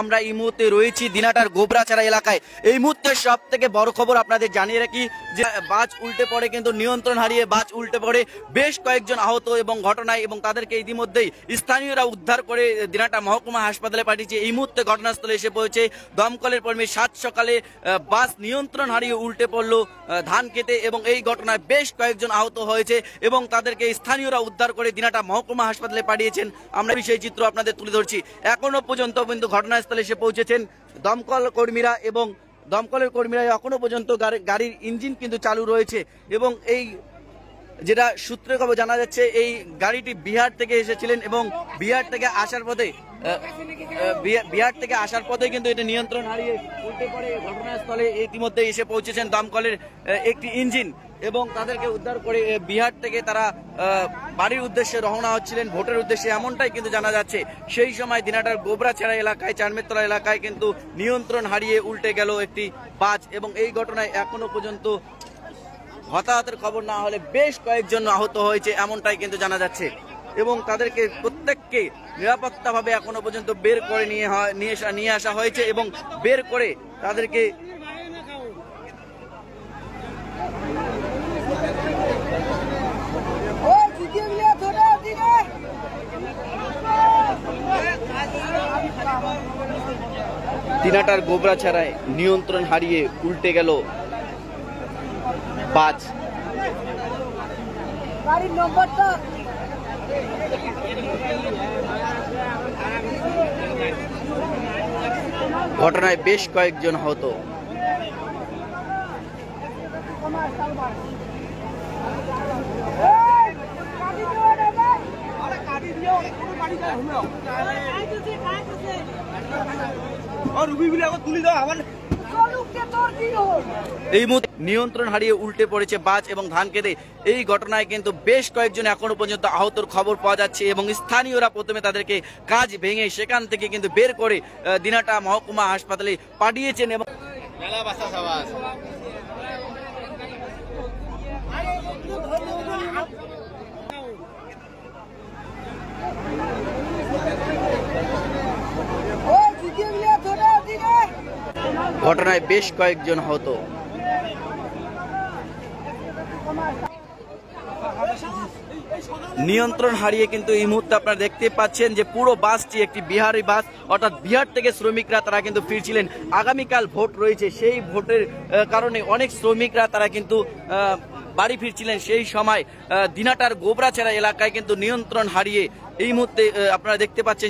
আমরা এই মুহূর্তে রয়েছি দিনাটার গোবরাচারা এলাকায়। এই মুহূর্তে সব থেকে বড় খবর আপনাদের জানিয়ে রাখি যে বাস উল্টে পড়ে, কিন্তু নিয়ন্ত্রণ হারিয়ে বাস উল্টে পড়ে, বেশ কয়েকজন আহত এবং ঘটনায়, এবং তাদেরকে ইতিমধ্যেই স্থানীয়রা উদ্ধার করে দিনাটা মহকুমা হাসপাতালে পাঠিয়েছে। এই মুহূর্তে ঘটনাস্থলে এসে পৌঁছে দমকলের কর্মী। সাত সকালে বাস নিয়ন্ত্রণ হারিয়ে উল্টে পড়লো ধান খেতে, এবং এই ঘটনায় বেশ কয়েকজন আহত হয়েছে এবং তাদেরকে স্থানীয়রা উদ্ধার করে দিনাটা মহকুমা হাসপাতালে পাঠিয়েছেন। আমরা সেই চিত্র আপনাদের তুলে ধরছি। এখনো পর্যন্ত কিন্তু ঘটনাস্থলে এসে পৌঁছেছেন দমকল কর্মীরা, এবং দমকলের কর্মীরা এখনো পর্যন্ত গাড়ির ইঞ্জিন কিন্তু চালু রয়েছে। এবং এই যেটা সূত্রে খবর জানা যাচ্ছে, এই গাড়িটি বিহার থেকে এসেছিলেন এবং বিহার থেকে আসার পথে কিন্তু এটা নিয়ন্ত্রণ হারিয়ে উল্টে পড়ে ঘটনাস্থলে ইতিমধ্যে এসে পৌঁছেছেন দমকলের একটি ইঞ্জিন, এবং তাদেরকে উদ্ধার করে বিহার থেকে তারা বাড়ির উদ্দেশ্যে রওনা হচ্ছিলেন, ভোটের উদ্দেশ্যে, এমনটাই কিন্তু জানা যাচ্ছে। সেই সময় দিনাটার গোবরাচারা এলাকায়, চারমেতলা এলাকায় কিন্তু নিয়ন্ত্রণ হারিয়ে উল্টে গেল একটি বাস, এবং এই ঘটনায় এখনো পর্যন্ত হতাহতের খবর না হলে বেশ কয়েকজন আহত হয়েছে, এমনটাই কিন্তু জানা যাচ্ছে। এবং তাদেরকে প্রত্যেককে নিরাপত্তাভাবে এখনো পর্যন্ত বের করে নিয়ে আসা হয়েছে, এবং বের করে তাদেরকে দিনাটার গোবরাচারায় নিয়ন্ত্রণ হারিয়ে উল্টে গেল বাস। ঘটনায় বেশ কয়েকজন আহত। এই মুহূর্তে নিয়ন্ত্রণ হারিয়ে উল্টে পড়েছে বাস এবং ধান খেতে। এই ঘটনায় কিন্তু বেশ কয়েকজন এখনো পর্যন্ত আহতর খবর পাওয়া যাচ্ছে, এবং স্থানীয়রা প্রথমে তাদেরকে কাজ ভেঙে সেখান থেকে কিন্তু বের করে দিনাটা মহকুমা হাসপাতালে পাঠিয়েছেন। এবং ঘটনায় বেশ কয়েকজন আহত। নিয়ন্ত্রণ হারিয়ে কিন্তু এই মুহূর্তে আপনারা দেখতে পাচ্ছেন যে পুরো বাসটি একটি বিহারি বাস, অর্থাৎ বিহার থেকে শ্রমিকরা তারা কিন্তু ফিরছিলেন। আগামীকাল ভোট রয়েছে, সেই ভোটের কারণে অনেক শ্রমিকরা তারা কিন্তু বাড়ি ফিরছিলেন। সেই সময় দিনাটার গোবরাচারা এলাকায় কিন্তু নিয়ন্ত্রণ হারিয়ে এই মুহূর্তে আপনারা দেখতে পাচ্ছেন